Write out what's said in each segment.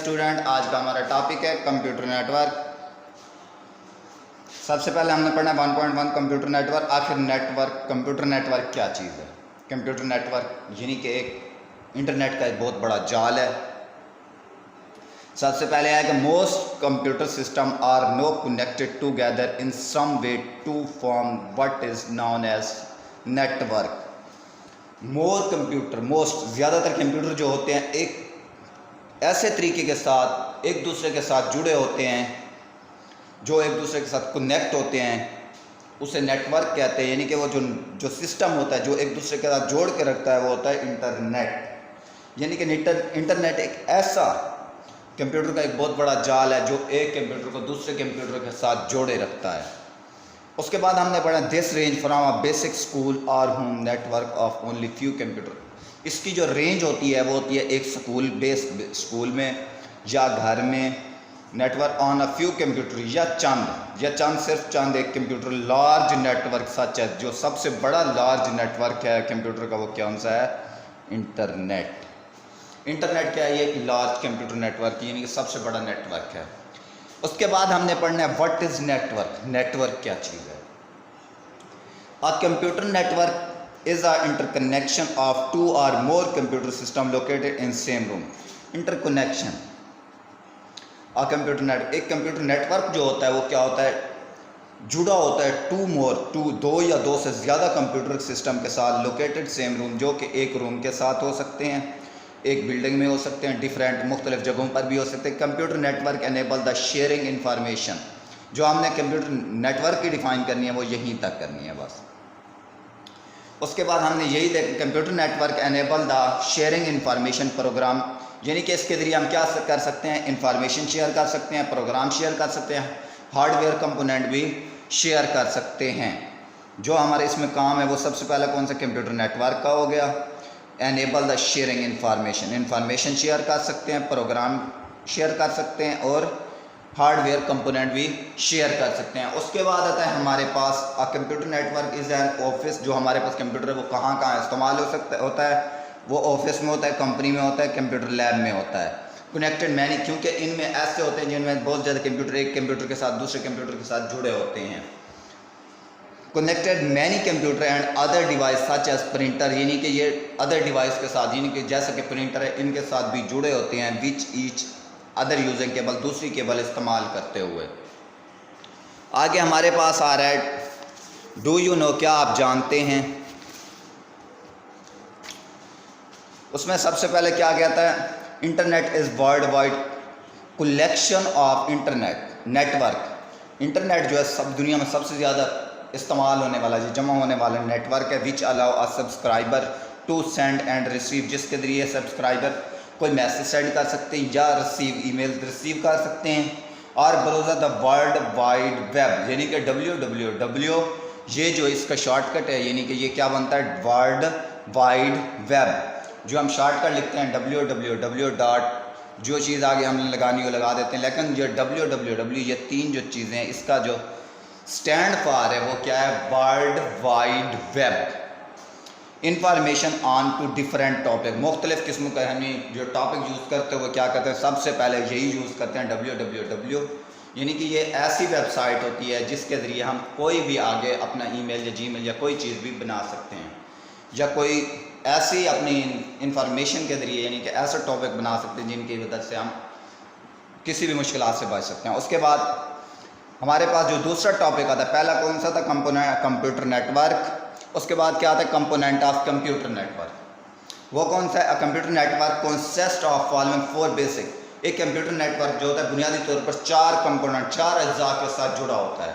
Student, आज का हमारा टॉपिक है कंप्यूटर नेटवर्क। सबसे पहले हमने पढ़ना है 1.1 कंप्यूटर नेटवर्क। आखिर नेटवर्क, कंप्यूटर नेटवर्क क्या चीज़ है? कंप्यूटर नेटवर्क यानी कि एक इंटरनेट का एक बहुत बड़ा जाल है। सबसे पहले है कि most computer system are no connected together in some way to form what is known as network. Most ज़्यादातर कंप्यूटर जो होते हैं एक ऐसे तरीके के साथ एक दूसरे के साथ जुड़े होते हैं, जो एक दूसरे के साथ कनेक्ट होते हैं, उसे नेटवर्क कहते हैं। यानी कि वो जो सिस्टम होता है जो एक दूसरे के साथ जोड़ के रखता है वो होता है इंटरनेट। यानी कि इंटरनेट एक ऐसा कंप्यूटर का एक बहुत बड़ा जाल है जो एक कंप्यूटर को दूसरे कंप्यूटर के साथ जोड़े रखता है। उसके बाद हमने पढ़ा this range from a basic school और home network of only few computer. इसकी जो रेंज होती है वो होती है एक स्कूल में या घर में network on a few computer या सिर्फ चंद एक कंप्यूटर। लार्ज नेटवर्क सच है, जो सबसे बड़ा लार्ज नेटवर्क है कंप्यूटर का वो कौन सा है? इंटरनेट। इंटरनेट क्या है? ये एक लार्ज कंप्यूटर नेटवर्क यानी कि सबसे बड़ा नेटवर्क है। उसके बाद हमने पढ़ना है व्हाट इज नेटवर्क। नेटवर्क क्या चीज़ है? अ computer network is a interconnection of two or more computer system located in same room. Interconnection a computer net एक कंप्यूटर नेटवर्क जो होता है वो क्या होता है? जुड़ा होता है दो या दो से ज़्यादा कंप्यूटर सिस्टम के साथ लोकेटेड सेम रूम, जो कि एक रूम के साथ हो सकते हैं, एक बिल्डिंग में हो सकते हैं, डिफरेंट मुख्तलिफ जगहों पर भी हो सकते हैं। Computer network enable the sharing information. जो हमने कंप्यूटर नेटवर्क की डिफाइन करनी है वो यहीं तक करनी है बस। उसके बाद हमने यही देखा computer network enable the sharing information program, यानी कि इसके ज़रिए हम क्या कर सकते हैं? इंफॉर्मेशन शेयर कर सकते हैं, प्रोग्राम शेयर कर सकते हैं, हार्डवेयर कंपोनेंट भी शेयर कर सकते हैं। जो हमारे इसमें काम है वो सबसे पहले कौन सा? कंप्यूटर नेटवर्क का हो गया। Enable the sharing information share कर सकते हैं, प्रोग्राम शेयर कर सकते हैं और हार्डवेयर कंपोनेंट भी शेयर कर सकते हैं। उसके बाद आता है हमारे पास computer network is an office. जो हमारे पास कंप्यूटर है वो कहाँ इस्तेमाल होता है? वो ऑफिस में होता है, कंपनी में होता है, कंप्यूटर लैब में होता है। कनेक्टेड मैनी, क्योंकि इनमें ऐसे होते हैं जिनमें बहुत ज़्यादा कंप्यूटर एक कंप्यूटर के साथ दूसरे कंप्यूटर के साथ जुड़े होते हैं। Connected many computer and other device such as printer, यानी कि ये अदर डिवाइस के साथ, यानी कि जैसे कि प्रिंटर है इनके साथ भी जुड़े होते हैं। Which each other using cable, दूसरी केबल इस्तेमाल करते हुए। आगे हमारे पास आ रहा है डू यू नो, क्या आप जानते हैं? उसमें सबसे पहले क्या कहता है? Internet is world wide collection of network. Internet जो है सब दुनिया में सबसे ज़्यादा इस्तेमाल होने वाला, जो जमा होने वाला नेटवर्क है। Which allow a subscriber to send and receive, जिसके ज़रिए सब्सक्राइबर कोई मैसेज सेंड कर सकते हैं या ईमेल रिसीव कर सकते हैं। और browser the world wide web, यानी कि www, ये जो इसका शॉर्टकट है, यानी कि ये क्या बनता है? World wide web. जो हम शॉर्टकट लिखते हैं www डॉट, जो चीज़ आगे हमने लगानी हो लगा देते हैं, लेकिन जो www, ये तीन जो चीज़ें हैं इसका जो स्टैंड फॉर है वो क्या है? World wide web. Information on to different topic, मुख्तलिफ किस्म का हमें जो टॉपिक यूज़ करते हैं वो क्या करते हैं? सबसे पहले यही यूज़ करते हैं www, यानी कि ये ऐसी वेबसाइट होती है जिसके ज़रिए हम कोई भी आगे अपना ईमेल या जीमेल या कोई चीज़ भी बना सकते हैं, या कोई ऐसी अपनी इंफॉर्मेशन के ज़रिए यानी कि ऐसा टॉपिक बना सकते हैं जिनकी मदद से हम किसी भी मुश्किल से बच सकते हैं। उसके बाद हमारे पास जो दूसरा टॉपिक आता है, पहला कौन सा था? Computer network. उसके बाद क्या आता है? Component of computer network. वो कौन सा है? Computer network consist of following 4 basic. एक कंप्यूटर नेटवर्क जो होता है बुनियादी तौर पर 4 कंपोनेंट, 4 अज्जा के साथ जुड़ा होता है।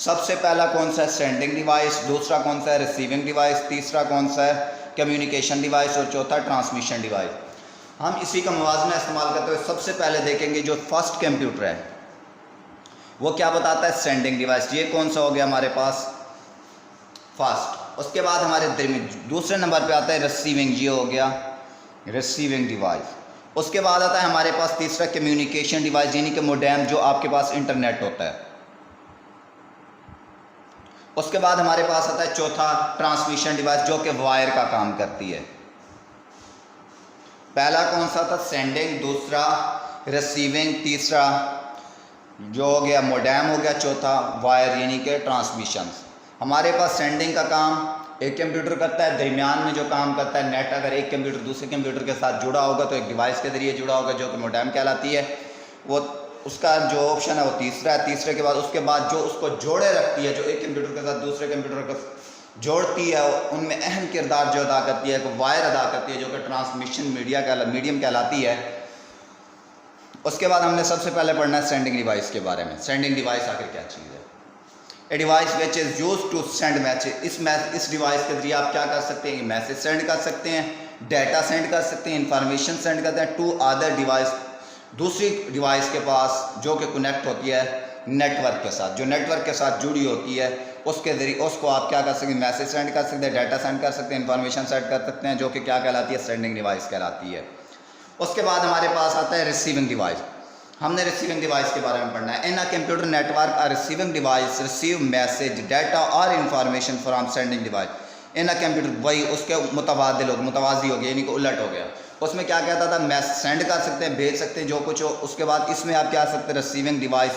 सबसे पहला कौन सा है? Sending device. दूसरा कौन सा है? Receiving device. तीसरा कौन सा है? Communication device. और चौथा ट्रांसमिशन डिवाइस। हम इसी का मुवाजना इस्तेमाल करते हुए सबसे पहले देखेंगे जो फर्स्ट कंप्यूटर है वो क्या बताता है? Sending device. ये कौन सा हो गया हमारे पास? फर्स्ट। उसके बाद हमारे दूसरे नंबर पे आता है रिसीविंग, ये हो गया रिसीविंग डिवाइस। उसके बाद आता है हमारे पास तीसरा कम्युनिकेशन डिवाइस, यानी कि मोडेम, जो आपके पास इंटरनेट होता है। उसके बाद हमारे पास आता है चौथा ट्रांसमिशन डिवाइस, जो कि वायर का काम करती है। पहला कौन सा था? सेंडिंग, दूसरा रिसीविंग, तीसरा जो हो गया मोडेम हो गया, चौथा वायर यानी कि ट्रांसमिशन। हमारे पास सेंडिंग का काम एक कंप्यूटर करता है, दरमियान में जो काम करता है नेट, अगर एक कंप्यूटर दूसरे कंप्यूटर के साथ जुड़ा होगा तो एक डिवाइस के ज़रिए जुड़ा होगा जो कि मोडेम कहलाती है, वो उसका जो ऑप्शन है वो तीसरा है। तीसरे के बाद उसके बाद जो उसको जोड़े रखती है, जो एक कंप्यूटर के साथ दूसरे कंप्यूटर को जोड़ती है, उनमें अहम किरदार जो अदा करती है एक वायर अदा करती है जो कि ट्रांसमिशन मीडियम कहलाती है। उसके बाद हमने सबसे पहले पढ़ना है सेंडिंग डिवाइस के बारे में। सेंडिंग डिवाइस आखिर क्या चीज़ है? A device which is use to send message. इस डिवाइस के जरिए आप क्या कर सकते हैं? मैसेज सेंड कर सकते हैं, डाटा सेंड कर सकते हैं, इंफॉर्मेशन सेंड करते हैं टू अदर डिवाइस, दूसरी डिवाइस के पास जो कि कनेक्ट होती है नेटवर्क के साथ, जो नेटवर्क के साथ जुड़ी होती है, उसके जरिए उसको आप क्या कर सकते हैं? मैसेज सेंड कर सकते हैं, डाटा सेंड कर सकते हैं, इंफॉर्मेशन सेंड कर सकते हैं, जो कि क्या कहलाती है? सेंडिंग डिवाइस कहलाती है। उसके बाद हमारे पास आता है रिसीविंग डिवाइस। हमने रिसीविंग डिवाइस के बारे में पढ़ना है। In a computer network a receiving device receive message, data और information from sending device. In a computer, वही उसके मुतबादिल हो, मुतवाजी हो गया यानी कि उलट हो गया। उसमें क्या कहता था? मैसेज सेंड कर सकते हैं, भेज सकते हैं, जो कुछ हो। उसके बाद इसमें आप क्या सकते हैं? Receiving device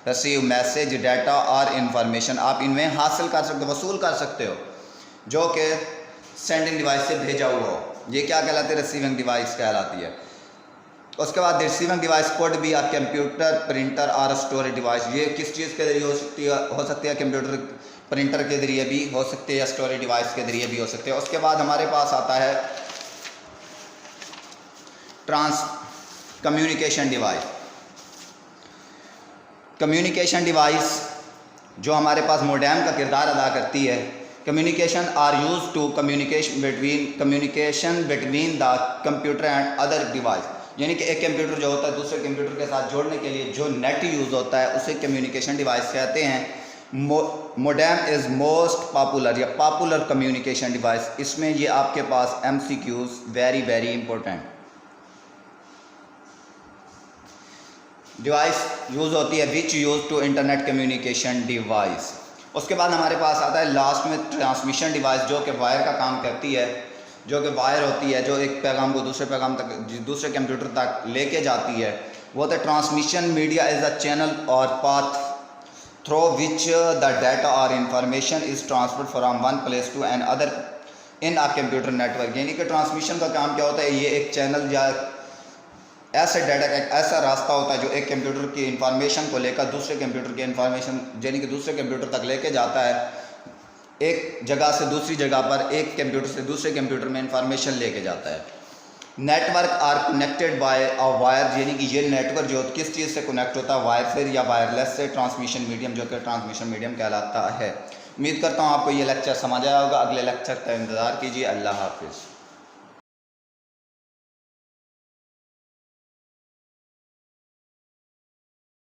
receive message, data और इंफॉर्मेशन आप इनमें हासिल कर सकते हो, वसूल कर सकते हो, जो कि सेंडिंग डिवाइस से भेजा हुआ हो। ये क्या कहलाती है? रिसीविंग डिवाइस कहलाती है। उसके बाद रिसीविंग डिवाइस कोड भी आप कंप्यूटर, प्रिंटर और स्टोरेज डिवाइस, ये किस चीज़ के जरिए हो सकती है? कंप्यूटर, प्रिंटर के ज़रिए भी हो सकती है या स्टोरेज डिवाइस के ज़रिए भी हो सकते हैं। उसके बाद हमारे पास आता है कम्युनिकेशन डिवाइस। कम्युनिकेशन डिवाइस जो हमारे पास मोडेम का किरदार अदा करती है। Communication are use to communication between the computer and other device, यानी कि एक कंप्यूटर जो होता है दूसरे कंप्यूटर के साथ जोड़ने के लिए जो नेट यूज़ होता है उसे कम्युनिकेशन डिवाइस कहते हैं। मोडेम इज़ मोस्ट पॉपुलर या पॉपुलर कम्युनिकेशन डिवाइस। इसमें ये आपके पास MCQs very very important. Device use होती है which use to internet communication device. उसके बाद हमारे पास आता है लास्ट में ट्रांसमिशन डिवाइस, जो कि वायर का काम करती है, जो कि वायर होती है जो एक पैगाम को दूसरे पैगाम तक, दूसरे कंप्यूटर तक लेके जाती है। वो the transmission media is a channel और path through which the data और information is transferred from one place to another in a computer network. यानी कि ट्रांसमिशन का काम क्या होता है? ये एक चैनल या ऐसे डाटा का एक ऐसा रास्ता होता है जो एक कंप्यूटर की इंफॉर्मेशन को लेकर दूसरे कंप्यूटर की इंफॉर्मेशन यानी कि दूसरे कंप्यूटर तक लेके जाता है, एक जगह से दूसरी जगह पर, एक कंप्यूटर से दूसरे कंप्यूटर में इंफॉर्मेशन लेके जाता है। Network are connected by a wire, यानी कि ये नेटवर्क जो किस चीज़ से कनेक्ट होता है? वायर से या वायरलेस से। ट्रांसमिशन मीडियम जो कि ट्रांसमिशन मीडियम कहलाता है। उम्मीद करता हूँ आपको ये लेक्चर समझ आया होगा। अगले लेक्चर का इंतज़ार कीजिए। अल्लाह हाफिज़।